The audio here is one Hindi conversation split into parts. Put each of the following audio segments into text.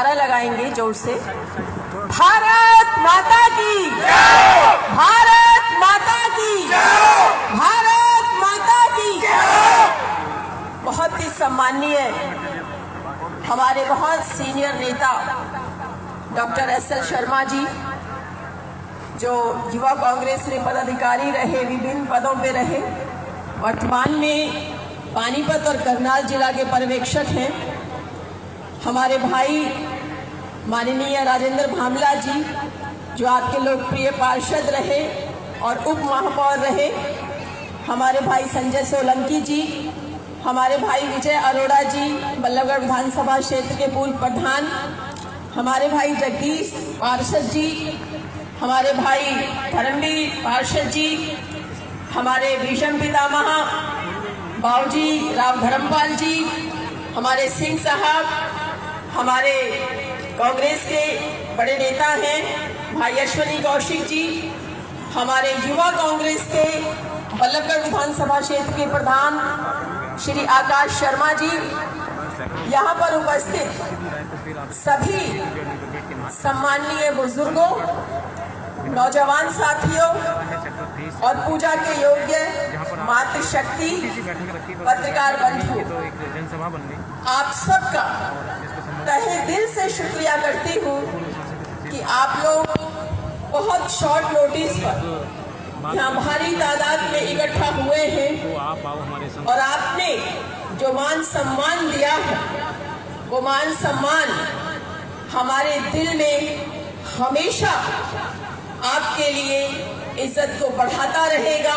नारा लगाएंगे जोर से। भारत माता की, भारत माता की, भारत माता की। बहुत ही सम्माननीय हमारे बहुत सीनियर नेता डॉक्टर एस.एल. शर्मा जी, जो युवा कांग्रेस में पदाधिकारी रहे, विभिन्न पदों पे रहे, वर्तमान में पानीपत और करनाल जिला के पर्यवेक्षक हैं। हमारे भाई माननीय राजेंद्र भामला जी, जो आपके लोकप्रिय पार्षद रहे और उप महापौर रहे। हमारे भाई संजय सोलंकी जी, हमारे भाई विजय अरोड़ा जी, बल्लभगढ़ विधानसभा क्षेत्र के पूर्व प्रधान। हमारे भाई जगदीश पार्षद जी, हमारे भाई धर्मवीर पार्षद जी, हमारे भीषम पितामह बाबूजी राव धर्मपाल जी, हमारे सिंह साहब, हमारे कांग्रेस के बड़े नेता हैं भाई अश्वनी कौशिक जी, हमारे युवा कांग्रेस के बल्लभगढ़ विधानसभा क्षेत्र के प्रधान श्री आकाश शर्मा जी, यहाँ पर उपस्थित सभी सम्माननीय बुजुर्गों, नौजवान साथियों और पूजा के योग्य मातृशक्ति पत्रकार बंधु, आप सबका तहे दिल से शुक्रिया करती हूँ कि आप लोग बहुत शॉर्ट नोटिस पर यहाँ भारी तादाद में इकट्ठा हुए हैं और आपने जो मान सम्मान दिया है, वो मान सम्मान हमारे दिल में हमेशा आपके लिए इज्जत को बढ़ाता रहेगा।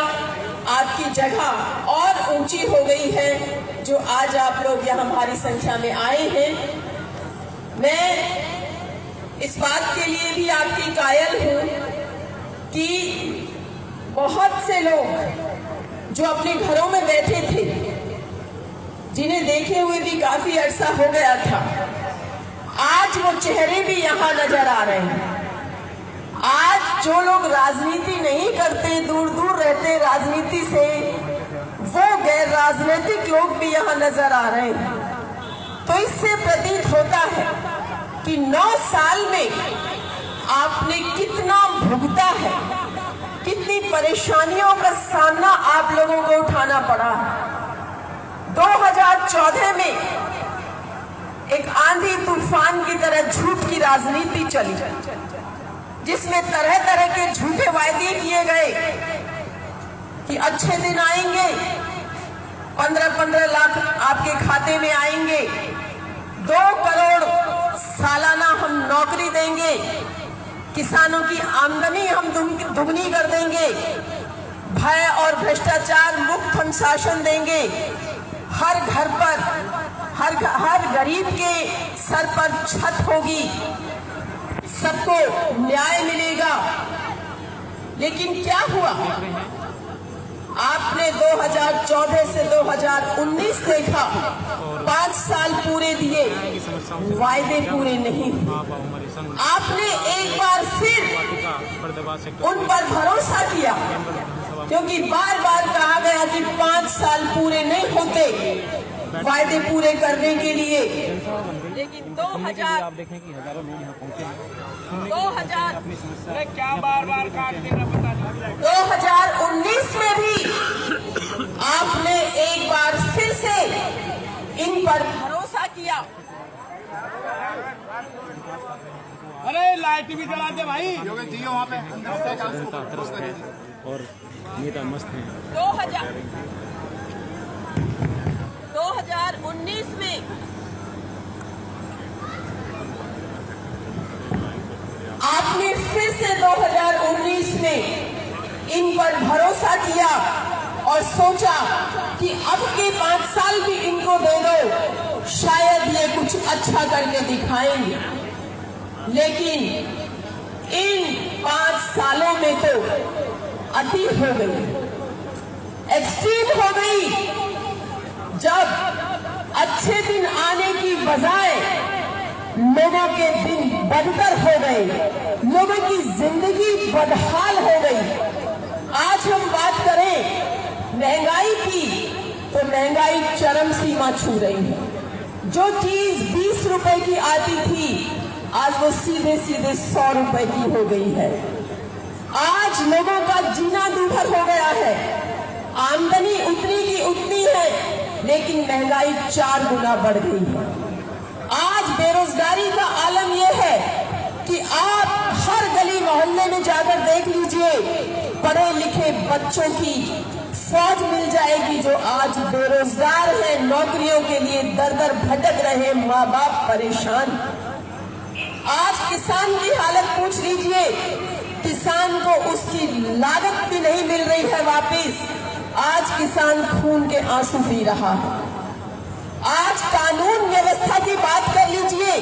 आपकी जगह और ऊंची हो गई है, जो आज आप लोग यहाँ भारी संख्या में आए हैं। मैं इस बात के लिए भी आपकी कायल हूँ कि बहुत से लोग जो अपने घरों में बैठे थे, जिन्हें देखे हुए भी काफी अरसा हो गया था, आज वो चेहरे भी यहाँ नजर आ रहे हैं। आज जो लोग राजनीति नहीं करते, दूर दूर रहते राजनीति से, वो गैर राजनीतिक लोग भी यहाँ नजर आ रहे हैं। तो इससे प्रतीत होता है कि 9 साल में आपने कितना भुगता है, कितनी परेशानियों का सामना आप लोगों को उठाना पड़ा। 2014 में एक आंधी तूफान की तरह झूठ की राजनीति चली, जिसमें तरह तरह के झूठे वायदे किए गए कि अच्छे दिन आएंगे, 15-15 लाख आपके खाते में आएंगे, 2 करोड़ सालाना हम नौकरी देंगे, किसानों की आमदनी हम दुगनी कर देंगे, भय और भ्रष्टाचार मुक्त हम शासन देंगे, हर घर पर हर गरीब के सर पर छत होगी, सबको न्याय मिलेगा। लेकिन क्या हुआ? आपने 2014 से 2019 देखा, 5 साल पूरे दिए, वायदे पूरे नहीं। आपने एक बार फिर उन पर भरोसा किया, क्योंकि बार बार कहा गया कि 5 साल पूरे नहीं होते वायदे पूरे करने के लिए। लेकिन 2019 में भी आपने एक बार फिर से इन पर भरोसा किया। अरे लाइट भी जला दे भाई, वहाँ पे और नेता मस्त हैं। 2019 में आपने फिर से 2019 में इन पर भरोसा किया और सोचा कि अब के 5 साल भी इनको दे दो, शायद ये कुछ अच्छा करके दिखाएंगे। लेकिन इन 5 सालों में तो अति हो गई, एक्सट्रीम हो गई। जब अच्छे दिन आने की बजाय लोगों के दिन बदतर हो गए, लोगों की जिंदगी बदहाल हो गई। आज हम बात करें महंगाई की, तो महंगाई चरम सीमा छू रही है। जो चीज 20 रुपए की आती थी आज वो सीधे सीधे 100 रुपए की हो गई है। आज लोगों का जीना दूभर हो गया है। आमदनी उतनी की उतनी है, लेकिन महंगाई 4 गुना बढ़ गई है। आज बेरोजगारी का आलम यह है कि आप हर गली मोहल्ले में जाकर देख लीजिए, पढ़े लिखे बच्चों की फौज मिल जाएगी जो आज बेरोजगार है, नौकरियों के लिए दर दर भटक रहे, माँ बाप परेशान। आज किसान की हालत पूछ लीजिए, किसान को उसकी लागत भी नहीं मिल रही है वापिस। आज किसान खून के आंसू पी रहा है। आज कानून व्यवस्था की बात कर लीजिए,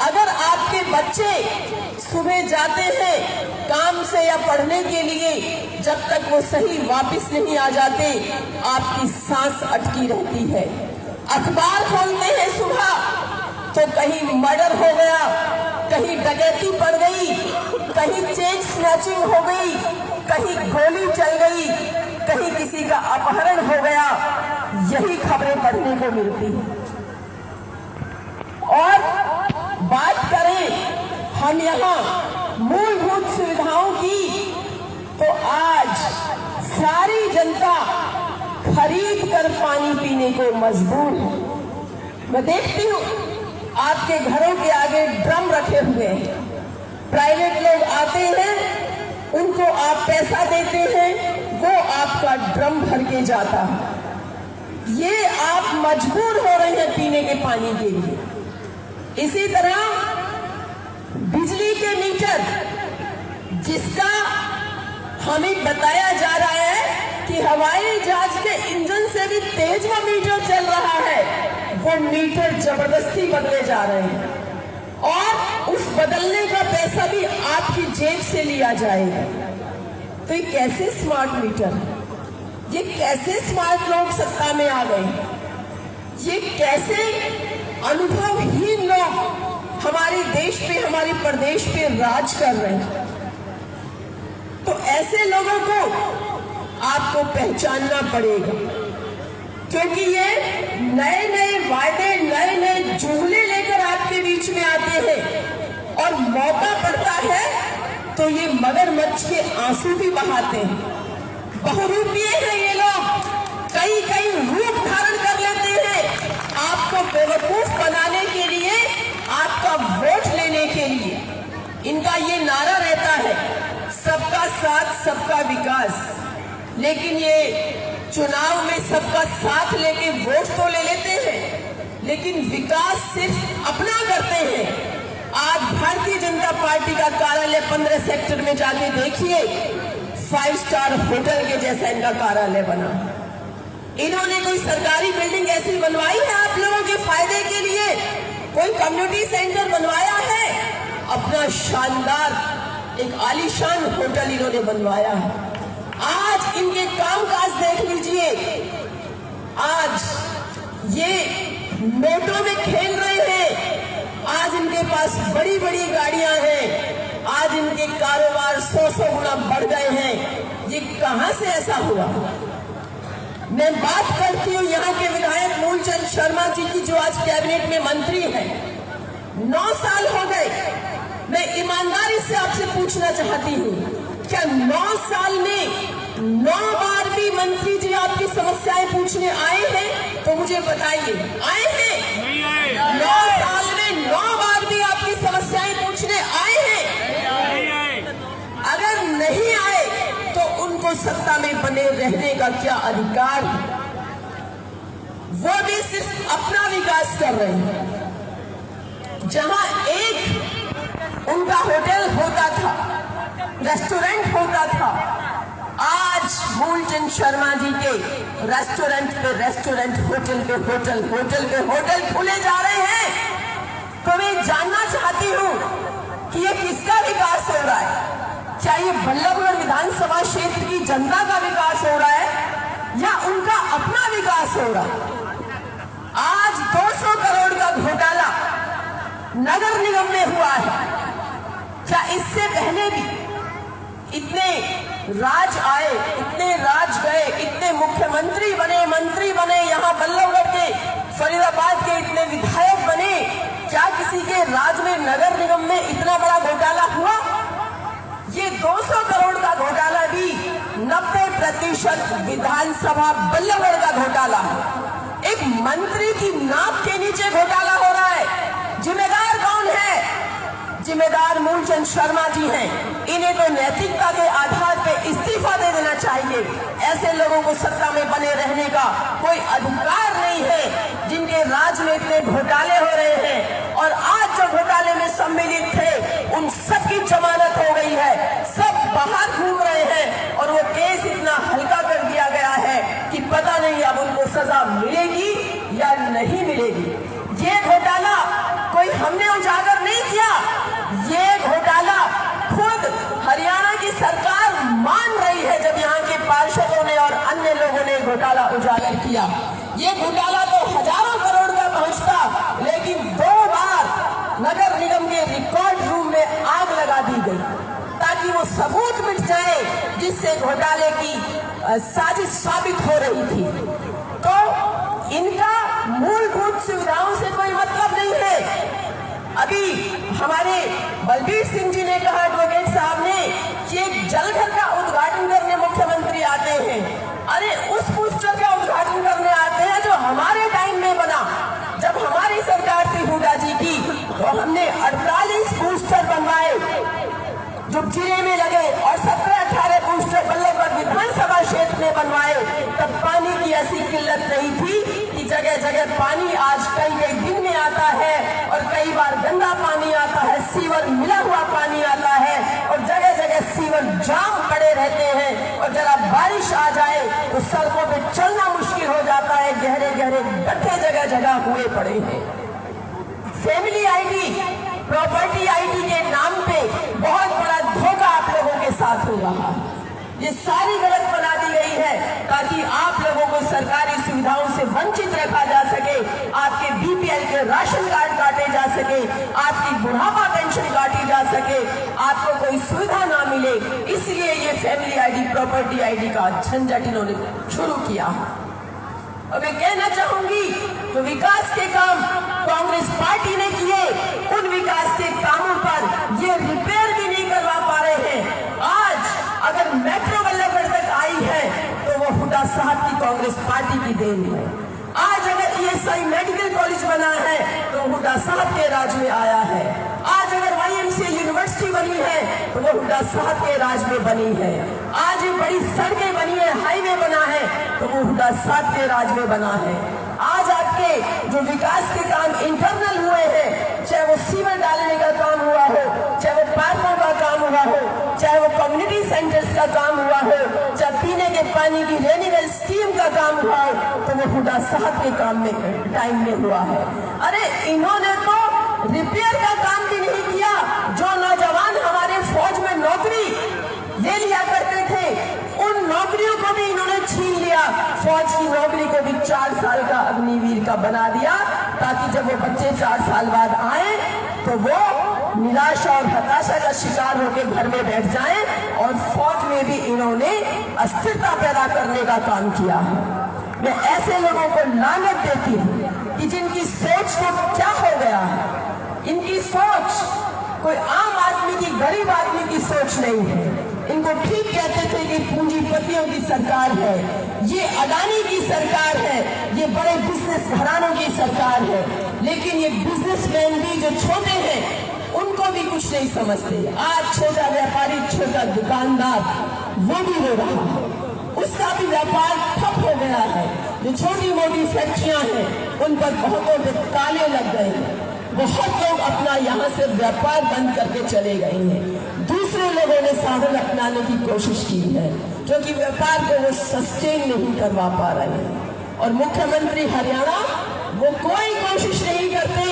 अगर आपके बच्चे सुबह जाते हैं काम से या पढ़ने के लिए, जब तक वो सही वापस नहीं आ जाते आपकी सांस अटकी रहती है। अखबार खोलते हैं सुबह तो कहीं मर्डर हो गया, कहीं डकैती पड़ गई, कहीं चेन स्नैचिंग हो गई, कहीं गोली चल गई, कहीं किसी का अपहरण हो गया। यही खबरें पढ़ने को मिलती हैं। और बात करें हम यहाँ मूलभूत सुविधाओं की, तो आज सारी जनता खरीद कर पानी पीने को मजबूर है। मैं देखती हूँ आपके घरों के आगे ड्रम रखे हुए हैं, प्राइवेट लोग आते हैं, उनको आप पैसा देते हैं, वो आपका ड्रम भर के जाता है। ये आप मजबूर हो रहे हैं पीने के पानी के लिए। इसी तरह बिजली के मीटर, जिसका हमें बताया जा रहा है कि हवाई जहाज के इंजन से भी तेज वो मीटर चल रहा है, वो मीटर जबरदस्ती बदले जा रहे हैं और उस बदलने का पैसा भी आपकी जेब से लिया जाएगा। तो ये कैसे स्मार्ट मीटर, ये कैसे स्मार्ट लोग सत्ता में आ गए, ये कैसे अनुभवहीन लोग हमारे देश पे, हमारे प्रदेश पे राज कर रहे हैं। तो ऐसे लोगों को आपको पहचानना पड़ेगा, क्योंकि ये नए नए वायदे, नए नए जुमले लेकर आपके बीच में आते हैं और मौका पड़ता है तो ये मगरमच्छ के आंसू भी बहाते हैं। बहुरूपीय हैं ये लोग, कई कई रूप धारण कर लेते हैं आपको बेवकूफ बनाने के लिए, आपका वोट लेने के लिए। इनका ये नारा रहता है सबका साथ सबका विकास, लेकिन ये चुनाव में सबका साथ लेके वोट तो ले लेते हैं, लेकिन विकास सिर्फ अपना करते हैं। आज भारतीय जनता पार्टी का कार्यालय 15 सेक्टर में जाके देखिए, 5 स्टार होटल के जैसा इनका कार्यालय बना। इन्होंने कोई सरकारी बिल्डिंग ऐसी बनवाई है आप लोगों के फायदे के लिए? कोई कम्युनिटी सेंटर बनवाया है? अपना शानदार एक आलीशान होटल इन्होंने बनवाया है। आज इनके कामकाज देख लीजिए, आज ये नोटों में खेल रहे हैं, आज इनके पास बड़ी बड़ी गाड़ियां हैं, आज इनके कारोबार 100 गुना बढ़ गए हैं। ये कहां से ऐसा हुआ? मैं बात करती हूँ यहाँ के विधायक मूलचंद शर्मा जी की, जो आज कैबिनेट में मंत्री हैं। 9 साल हो गए। मैं ईमानदारी से आपसे पूछना चाहती हूँ, क्या 9 साल में 9 बार भी मंत्री जी आपकी समस्याएं पूछने आए हैं? तो मुझे बताइए, आए हैं? 9 साल में 9 बार भी आपकी समस्याएं पूछने आए हैं? अगर नहीं आए तो उनको सत्ता में बने रहने का क्या अधिकार है? वो भी सिर्फ अपना विकास कर रहे हैं। जहां एक उनका होटल होता था, रेस्टोरेंट होता था, आज मूलचंद शर्मा जी के रेस्टोरेंट पे रेस्टोरेंट, होटल पे होटल, होटल पे होटल खुले जा रहे हैं। तो मैं जानना चाहती हूँ कि ये किसका विकास हो रहा है? क्या ये बल्लभगढ़ विधानसभा क्षेत्र की जनता का विकास हो रहा है या उनका अपना विकास हो रहा है? आज 200 करोड़ का घोटाला नगर निगम में हुआ है। क्या इससे पहले भी इतने राज आए, इतने राज गए, इतने मुख्यमंत्री बने, मंत्री बने, यहाँ बल्लभगढ़ के, फरीदाबाद के इतने विधायक बने, क्या किसी के राज में नगर निगम में इतना बड़ा घोटाला हुआ? ये 200 करोड़ का घोटाला भी 90% विधानसभा बल्लभगढ़ का घोटाला है। एक मंत्री की नाक के नीचे घोटाला हो रहा है। जिम्मेदार कौन है? जिम्मेदार मूलचंद शर्मा जी हैं। इन्हें तो नैतिकता के आधार पे इस्तीफा दे देना चाहिए। ऐसे लोगों को सत्ता में बने रहने का कोई अधिकार नहीं है, जिनके राज में इतने घोटाले हो रहे हैं। और आज जो घोटाले में सम्मिलित थे उन सब की जमानत हो गई है, सब बाहर घूम रहे हैं और वो केस इतना हल्का कर दिया गया है कि पता नहीं अब उनको सजा मिलेगी या नहीं मिलेगी। ये घोटाला कोई हमने उजागर नहीं किया, ये घोटाला खुद हरियाणा की सरकार मान रही है। जब यहाँ के पार्षदों ने और अन्य लोगों ने घोटाला उजागर किया, ये घोटाला तो हजारों करोड़ का पहुंचता, लेकिन 2 बार नगर निगम के रिकॉर्ड रूम में आग लगा दी गई ताकि वो सबूत मिट जाए जिससे घोटाले की साजिश साबित हो रही थी। तो इनका मूलभूत सुविधाओं से कोई मतलब नहीं है। अभी हमारे बलबीर सिंह जी ने कहा, एडवोकेट साहब ने, कि एक जलघर का उद्घाटन करने मुख्यमंत्री आते हैं। अरे उस पोस्टर का उद्घाटन करने आते हैं जो हमारे टाइम में बना। जब हमारी सरकार थी हुड्डा जी की, तो हमने 48 पोस्टर बनवाए जो जिले में लगे और 17-18 पोस्टर बल्लभगढ़ विधानसभा क्षेत्र में बनवाए। तब पानी की ऐसी किल्लत नहीं थी कि जगह जगह पानी आज कई दिन में आता है और कई बार गंदा पानी आता है, सीवर मिला हुआ पानी आता है और जगह जगह सीवर जाम पड़े रहते हैं। और जरा बारिश आ जाए तो सड़कों पे चलना मुश्किल हो जाता है, गहरे गहरे गड्ढे जगह जगह हुए पड़े हैं। फैमिली आईडी, प्रॉपर्टी आईडी के नाम पे बहुत बड़ा धोखा आप लोगों के साथ हो रहा है। ये सारी गलत बना दी गई है ताकि आप लोगों को सरकारी सुविधाओं से वंचित रखा जा सके, आपके बीपीएल के राशन कार्ड काटे जा सके, आपकी बुढ़ापा पेंशन काटी जा सके, आपको कोई सुविधा ना मिले। इसलिए ये फैमिली आईडी, प्रॉपर्टी आईडी का झंझट इन्होंने शुरू किया। और मैं कहना चाहूंगी तो विकास के काम कांग्रेस पार्टी ने किए, उन विकास के कामों पर ये रिपेयर भी नहीं करवा पा रहे हैं। आज अगर मेट्रो बल्लभगढ़ तक आई है तो वो हुड्डा साहब की कांग्रेस पार्टी की देन है। आज अगर ईएसआई मेडिकल कॉलेज बना है तो हुड्डा साहब के राज में आया है। आज अगर वाईएमसीए यूनिवर्सिटी बनी है तो वो हुड्डा साहब के राज में बनी है। आज ये बड़ी सड़कें बनी है, हाईवे बना है तो वो हुड्डा साहब के राज में बना है। आज आपके जो विकास के काम इंटरनल हुए हैं, चाहे वो सीवर डालने का काम हुआ हो, चाहे वो पार्कों का काम हुआ हो, चाहे वो कम्युनिटी सेंटर्स का काम हुआ हो, चाहे पीने के पानी की रेन्यूएबल स्कीम का काम हुआ हो, तो वो हुड्डा साहब के काम में टाइम में हुआ है। अरे इन्होंने तो रिपेयर का काम भी नहीं किया। जो नौजवान हमारे फौज में नौकरी ले लिया करते थे, उन नौकरियों को भी इन्होंने छीन लिया। फौज की नौकरी को भी 4 साल का अग्निवीर का बना दिया ताकि जब वो बच्चे 4 साल बाद आए तो वो निराशा और हताशा का शिकार होकर घर में बैठ जाएं। और फौज में भी इन्होंने अस्थिरता पैदा करने का काम किया है। मैं ऐसे लोगों को लानत देती हूँ कि जिनकी सोच को क्या हो गया है। इनकी सोच कोई आम आदमी की, गरीब आदमी की सोच नहीं है। इनको ठीक कहते थे कि पूंजीपतियों की सरकार है, ये अडानी की सरकार है, ये बड़े बिजनेस घरानों की सरकार है। लेकिन ये बिजनेसमैन भी जो छोटे हैं उनको भी कुछ नहीं समझते। आज छोटा व्यापारी, छोटा दुकानदार वो भी रो रहा है, उसका भी व्यापार ठप हो गया है। जो छोटी मोटी फैक्ट्रियां हैं उन पर बहुतों पे ताले लग गए हैं। बहुत लोग अपना यहाँ से व्यापार बंद करके चले गए हैं। दूसरे लोगों ने साधन अपनाने की कोशिश की है क्योंकि व्यापार को वो सस्टेन नहीं करवा पा रहे हैं। और मुख्यमंत्री हरियाणा वो कोई कोशिश नहीं करते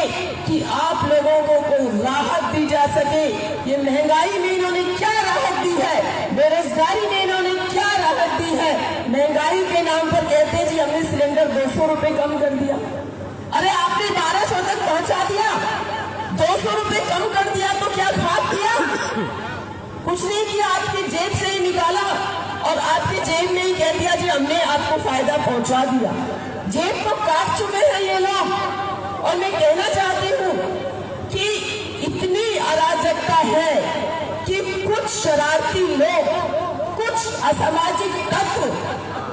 कि आप लोगों को कोई राहत दी जा सके। ये महंगाई में इन्होंने क्या राहत दी है, बेरोजगारी में इन्होंने क्या राहत दी है। महंगाई के नाम पर कहते जी हमने सिलेंडर 200 रुपए कम कर दिया। अरे आपने 1200 तक पहुंचा दिया, 200 रुपए कम कर दिया तो क्या खाद दिया? कुछ नहीं किया, आपकी जेब से ही निकाला और आपकी जेब में ही कह दिया जी हमने आपको फायदा पहुंचा दिया। जेब को काट चुके हैं ये लोग। और मैं कहना चाहती हूँ कि इतनी अराजकता है कि कुछ शरारती लोग, कुछ असामाजिक तत्व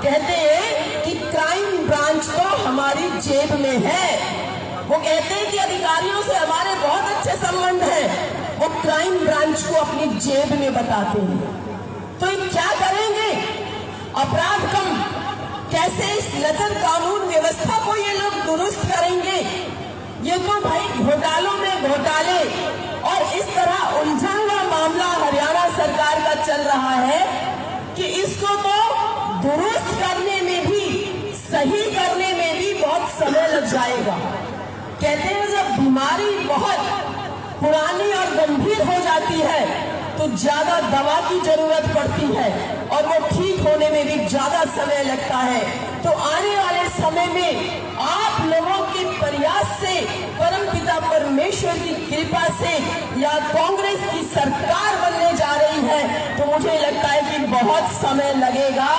कहते हैं कि क्राइम ब्रांच तो हमारी जेब में है। वो कहते हैं कि अधिकारियों से हमारे बहुत अच्छे संबंध हैं, वो क्राइम ब्रांच को अपनी जेब में बताते हैं। तो ये क्या करेंगे? अपराध कम कैसे इस नजर कानून व्यवस्था को ये लोग दुरुस्त करेंगे? ये तो भाई घोटालों में घोटाले और इस तरह उलझा हुआ मामला हरियाणा सरकार का चल रहा है कि इसको तो दुरुस्त करने में भी, सही करने में भी बहुत समय लग जाएगा। कहते हैं जब बीमारी बहुत पुरानी और गंभीर हो जाती है तो ज्यादा दवा की जरूरत पड़ती है और वो ठीक होने में भी ज्यादा समय लगता है। तो आने वाले समय में आप लोगों के प्रयास से, परमपिता परमेश्वर की कृपा से या कांग्रेस की सरकार बनने जा रही है तो मुझे लगता है कि बहुत समय लगेगा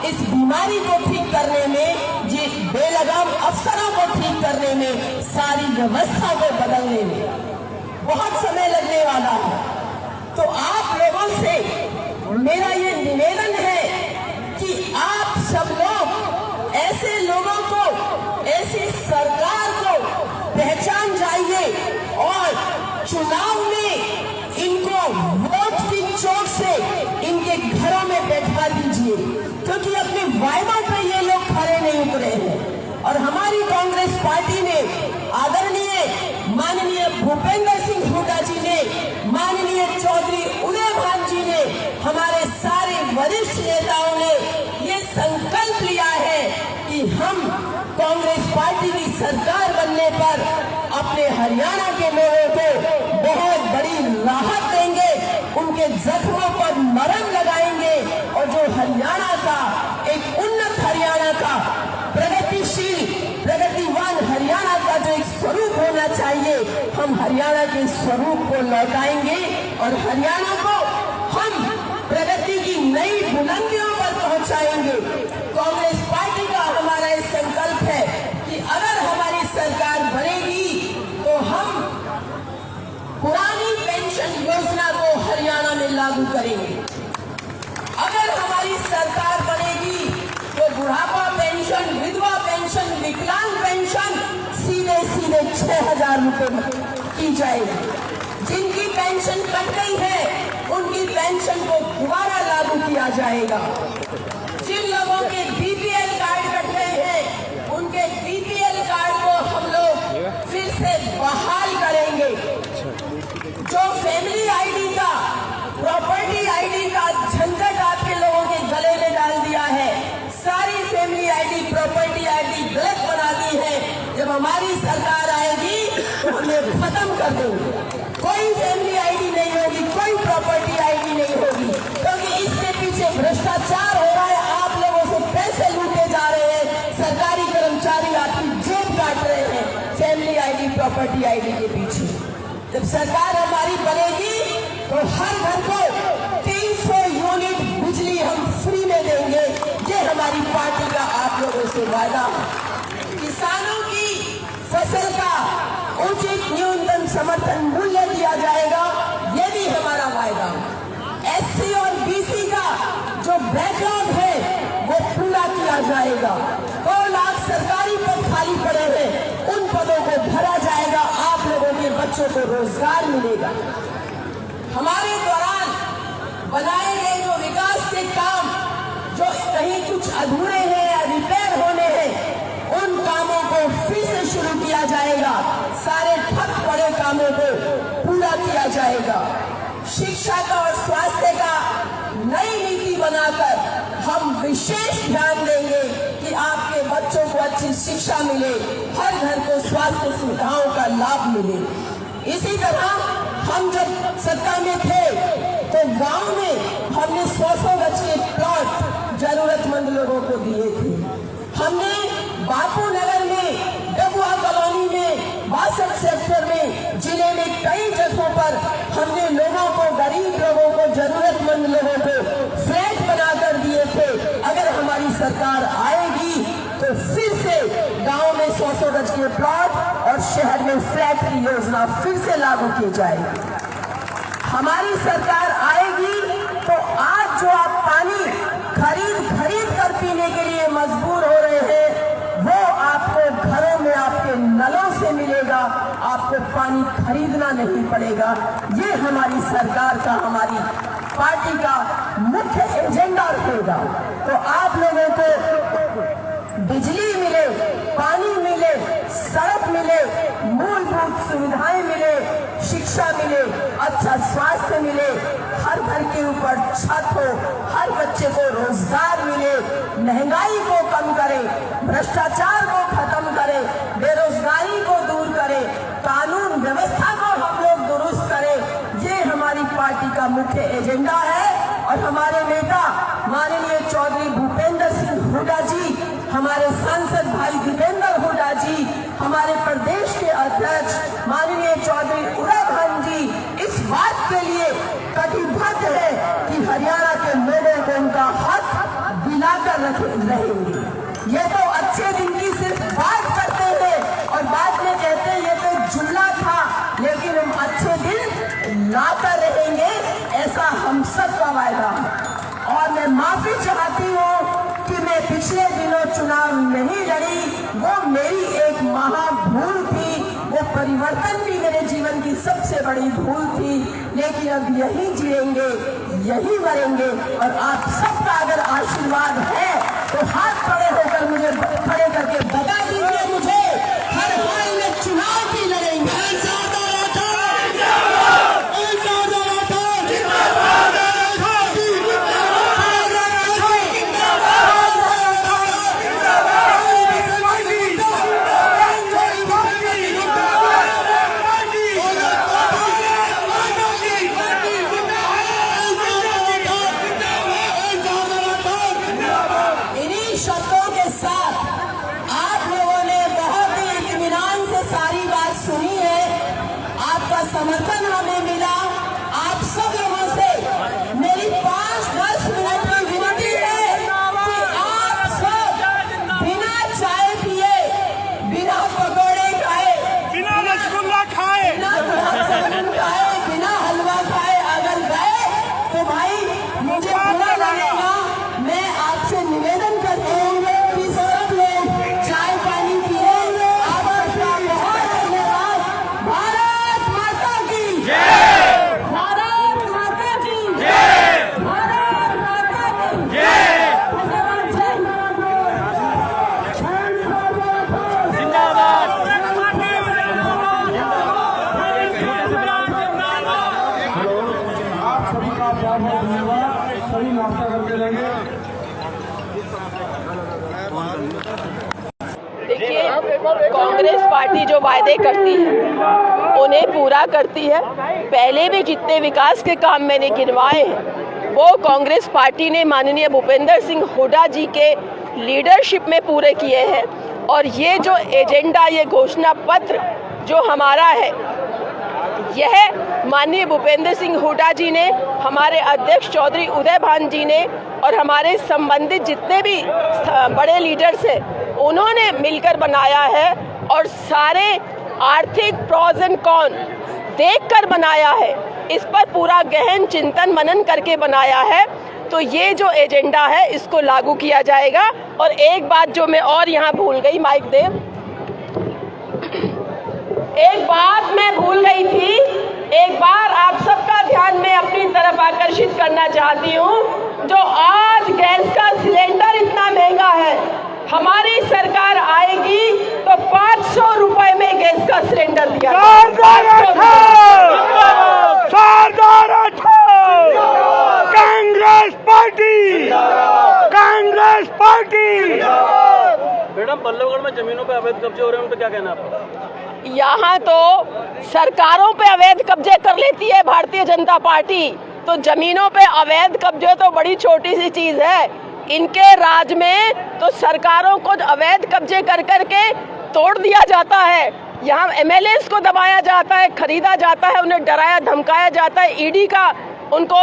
इस बीमारी को ठीक करने में, जी बेलगाम अफसरों को ठीक करने में, सारी व्यवस्था को बदलने में बहुत समय लगने वाला है। तो आप लोगों से मेरा ये निवेदन है कि आप सब लोग ऐसे लोगों को, ऐसी सरकार को पहचान जाइए और चुनाव में इनको वोट की चोट से इनके घरों में बैठा दीजिए, क्योंकि अपने वायदों पे ये लोग खड़े नहीं उतरे हैं। और हमारी कांग्रेस पार्टी ने आदरणीय माननीय भूपेंद्र सिंह हुड्डा जी ने, माननीय चौधरी उदय भान जी ने, हमारे सारे वरिष्ठ नेताओं ने ये संकल्प लिया है कि हम कांग्रेस पार्टी की सरकार बनने पर अपने हरियाणा के लोगों को बहुत बड़ी राहत देंगे, उनके जख्मों पर मरहम लगाएंगे और जो हरियाणा का एक उन्नत हरियाणा का, प्रगतिशील, प्रगतिवान हरियाणा का जो एक स्वरूप होना चाहिए, हम हरियाणा के स्वरूप को लौटाएंगे और हरियाणा को हम प्रगति की नई बुलंदियों पर पहुंचाएंगे। कांग्रेस पार्टी का हमारा ये संकल्प है कि अगर हमारी सरकार बनेगी तो हम पुरानी पेंशन योजना को हरियाणा में लागू करेंगे। अगर हमारी सरकार बनेगी तो बुढ़ापा पेंशन, विधवा पेंशन, विकलांग पेंशन सीधे सीधे 6,000 रुपए की जाएगी। जिनकी पेंशन कट गई है उनकी पेंशन को दोबारा लागू किया जाएगा। जिन लोगों के बीपीएल कार्ड कट गए हैं उनके बीपीएल कार्ड को हम लोग फिर से बहाल करेंगे। जो फैमिली आईडी का, प्रॉपर्टी आईडी का झंझट आपके लोगों के गले में डाल दिया है, सारी फैमिली आईडी, प्रॉपर्टी आईडी गलत बना दी है, जब हमारी सरकार आएगी तो हमें खत्म कर देंगे। कोई फैमिली आईडी नहीं होगी, कोई प्रॉपर्टी आईडी नहीं होगी, क्योंकि इसके पीछे भ्रष्टाचार हो रहा है। आप लोगों से पैसे लूटे जा रहे हैं, सरकारी कर्मचारी आपकी जेब काट रहे हैं फैमिली आईडी, प्रॉपर्टी आईडी के पीछे। जब सरकार हमारी बनेगी तो हर घर को 300 यूनिट बिजली हम फ्री में देंगे। ये हमारी पार्टी का आप लोगों से वादा है। किसानों की फसल का उचित न्यूनतम समर्थन मूल्य दिया जाएगा, ये भी हमारा वायदा है। एससी और बीसी का जो बैकलॉग है वो पूरा किया जाएगा। 2 लाख सरकारी पद खाली पड़े हैं, उन पदों को भरा जाएगा, आप लोगों के बच्चों को रोजगार मिलेगा। हमारे दौरान बनाए गए जो विकास के काम जो कहीं कुछ अधूरे हैं या रिपेयर होने हैं, उन कामों को फिर से शुरू किया जाएगा। सारे ठप पड़े कामों को पूरा किया जाएगा। शिक्षा का और स्वास्थ्य का नई नीति बनाकर हम विशेष ध्यान देंगे कि आपके बच्चों को अच्छी शिक्षा मिले, हर घर को स्वास्थ्य सुविधाओं का लाभ मिले। इसी तरह हम जब सत्ता में थे तो गांव में हमने 100-100 गज के प्लॉट जरूरतमंद लोगों को दिए थे। हमने बापू नगर में, डबुआ कॉलोनी में, 62 सेक्टर में, जिले में कई जगहों पर हमने लोगों को, गरीब लोगों को, जरूरत 600 गज के प्लॉट और शहर में फ्लैट की योजना फिर से लागू की जाएगी। हमारी सरकार आएगी तो आज जो आप पानी खरीद कर पीने के लिए मजबूर हो रहे हैं, वो आपको घरों में आपके नलों से मिलेगा, आपको पानी खरीदना नहीं पड़ेगा। ये हमारी सरकार का, हमारी पार्टी का मुख्य एजेंडा रहेगा। तो आप लोगों को बिजली मिले, पानी मिले, सड़क मिले, मूलभूत सुविधाएं मिले, शिक्षा मिले, अच्छा स्वास्थ्य मिले, हर घर के ऊपर छत हो, हर बच्चे को रोजगार मिले, महंगाई को कम करे, भ्रष्टाचार को खत्म करे, बेरोजगारी को दूर करे, कानून व्यवस्था को हम लोग दुरुस्त करें। ये हमारी पार्टी का मुख्य एजेंडा है। और हमारे नेता माननीय चौधरी भूपेंद्र सिंह हुड्डा जी, हमारे सांसद भाई दीपेंद्र हुड्डा जी, हमारे प्रदेश के अध्यक्ष माननीय चौधरी उदय भान जी इस बात के लिए कटिबद्ध है कि हरियाणा के लोगों को उनका हक दिलाकर रहेंगे। ये तो अच्छे दिन की सिर्फ बात करते हैं और बाद में कहते हैं ये तो जुमला था, लेकिन हम अच्छे दिन लाकर रहेंगे, ऐसा हम सबका वायदा है। और मैं माफी चाहती हूँ कि मैं पिछले दिनों चुनाव नहीं लड़ी, वो मेरी एक महा भूल थी, वो परिवर्तन भी मेरे जीवन की सबसे बड़ी भूल थी। लेकिन अब यही जिएंगे, यही मरेंगे। और आप सबका अगर आशीर्वाद है तो हाथ खड़े होकर मुझे खड़े करके बता दीजिए, मुझे हर हाल में चुनाव भी लड़ेंगे। शब्दों के साथ आप लोगों ने बहुत ही इत्मीनान से सारी बात सुनी है, आपका समर्थन हमें मिला। आप सब लोगों से मेरी 5-10 मिनट की विनती है कि आप सब बिना चाय पिए, बिना पकौड़े खाए, बिना रसगुल्ला खाए, बिना गुलाब जामुन खाए, बिना हलवा खाए अगर गए तो भाई मुझे बुरा लगेगा। मैं आपसे निवेदन करती हूँ कि सब लोग चाय पानी पिए। आप सबका बहुत धन्यवाद। भारत माता की जय, भारत माता की जय, भारत माता की जय। आप सभी का बहुत बहुत धन्यवाद। सभी नाश्ता करके लेंगे। देखिए, कांग्रेस पार्टी जो वायदे करती है उन्हें पूरा करती है। पहले भी जितने विकास के काम मैंने गिनवाए हैं वो कांग्रेस पार्टी ने माननीय भूपेंद्र सिंह हुड्डा जी के लीडरशिप में पूरे किए हैं। और ये जो एजेंडा, ये घोषणा पत्र जो हमारा है, यह माननीय भूपेंद्र सिंह हुड्डा जी ने, हमारे अध्यक्ष चौधरी उदय भान जी ने और हमारे संबंधित जितने भी बड़े लीडर्स हैं उन्होंने मिलकर बनाया है। और सारे आर्थिक प्रॉज एंड कॉन देखकर बनाया है, इस पर पूरा गहन चिंतन मनन करके बनाया है। तो ये जो एजेंडा है इसको लागू किया जाएगा। और एक बात जो मैं और यहाँ भूल गई, माइक दे, एक बात मैं भूल गई थी। एक बार आप सबका ध्यान मैं अपनी तरफ आकर्षित करना चाहती हूँ। जो आज गैस का सिलेंडर इतना महंगा है, हमारी सरकार आएगी तो 500 रुपए में गैस का सिलेंडर दिया Congress party, Congress party. Madam, Ballabhgarh में जमीनों पे अवैध कब्जे हो रहे हैं, उन पे क्या कहना है आपका? यहाँ तो सरकारों पे अवैध कब्जे कर लेती है भारतीय जनता पार्टी, तो जमीनों पे अवैध कब्जे तो बड़ी छोटी सी चीज है। इनके राज में तो सरकारों को अवैध कब्जे कर करके तोड़ दिया जाता है। यहाँ एमएलएस को दबाया जाता है, खरीदा जाता है, उन्हें डराया धमकाया जाता है, ईडी का उनको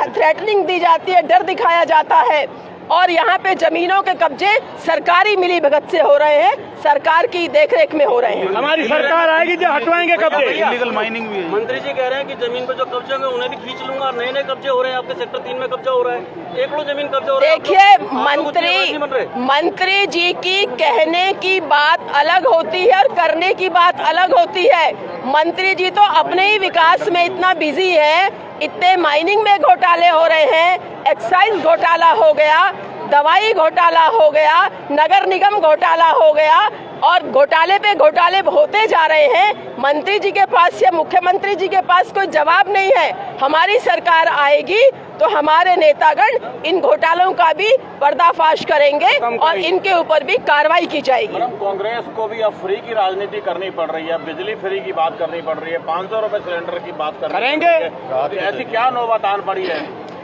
थ्रेटनिंग दी जाती है, डर दिखाया जाता है। और यहाँ पे जमीनों के कब्जे सरकारी मिली भगत से हो रहे हैं, सरकार की देखरेख में हो रहे हैं। हमारी सरकार आएगी जो हटवाएंगे कब्जे। इलीगल माइनिंग भी है। मंत्री जी कह रहे हैं कि जमीन पे जो कब्जे होंगे उन्हें भी खींच लूंगा। नए नए कब्जे हो रहे हैं, आपके सेक्टर 3 में कब्जा हो रहा है, एकड़ों जमीन कब्जा हो रहा है। देखिए, मंत्री जी की कहने की बात अलग होती है और करने की बात अलग होती है। मंत्री जी तो अपने ही विकास में इतना बिजी है, इतने माइनिंग में घोटाले हो रहे हैं, एक्साइज घोटाला हो गया, दवाई घोटाला हो गया, नगर निगम घोटाला हो गया और घोटाले पे घोटाले होते जा रहे हैं। मंत्री जी के पास या मुख्यमंत्री जी के पास कोई जवाब नहीं है। हमारी सरकार आएगी तो हमारे नेतागण इन घोटालों का भी पर्दाफाश करेंगे और इनके ऊपर भी कार्रवाई की जाएगी। कांग्रेस को भी अब फ्री की राजनीति करनी पड़ रही है, बिजली फ्री की बात करनी पड़ रही है, 500 रुपए सिलेंडर की बात करेंगे। ऐसी क्या नौबत आन पड़ी है?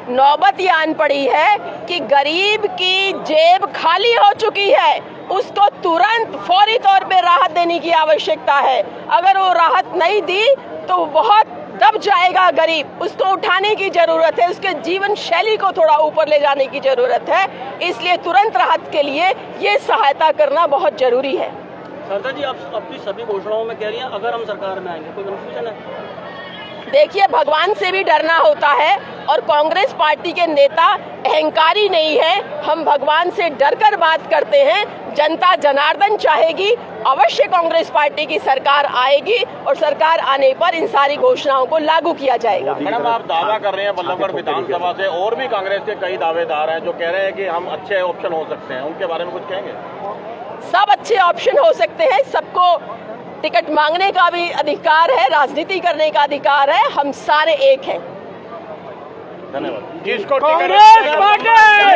नौबत ये आन पड़ी है कि गरीब की जेब खाली हो चुकी है, उसको तुरंत फौरी तौर पे राहत देने की आवश्यकता है। अगर वो राहत नहीं दी तो बहुत दब जाएगा गरीब, उसको उठाने की जरूरत है, उसके जीवन शैली को थोड़ा ऊपर ले जाने की जरूरत है। इसलिए तुरंत राहत के लिए ये सहायता करना बहुत जरूरी है। सरदार जी, आप अपनी सभी घोषणाओं में कह रही हैं अगर हम सरकार में आएंगे, कोई कंफ्यूजन है? देखिए, भगवान से भी डरना होता है और कांग्रेस पार्टी के नेता अहंकारी नहीं है। हम भगवान से डरकर बात करते हैं। जनता जनार्दन चाहेगी, अवश्य कांग्रेस पार्टी की सरकार आएगी और सरकार आने पर इन सारी घोषणाओं को लागू किया जाएगा। मैडम, आप दावा कर रहे हैं बल्लभगढ़ विधानसभा से, और भी कांग्रेस के कई दावेदार हैं जो कह रहे हैं कि हम अच्छे ऑप्शन हो सकते हैं, उनके बारे में कुछ कहेंगे? सब अच्छे ऑप्शन हो सकते हैं, सबको टिकट मांगने का भी अधिकार है, राजनीति करने का अधिकार है, हम सारे एक हैं। धन्यवाद। जिसको कांग्रेस पार्टी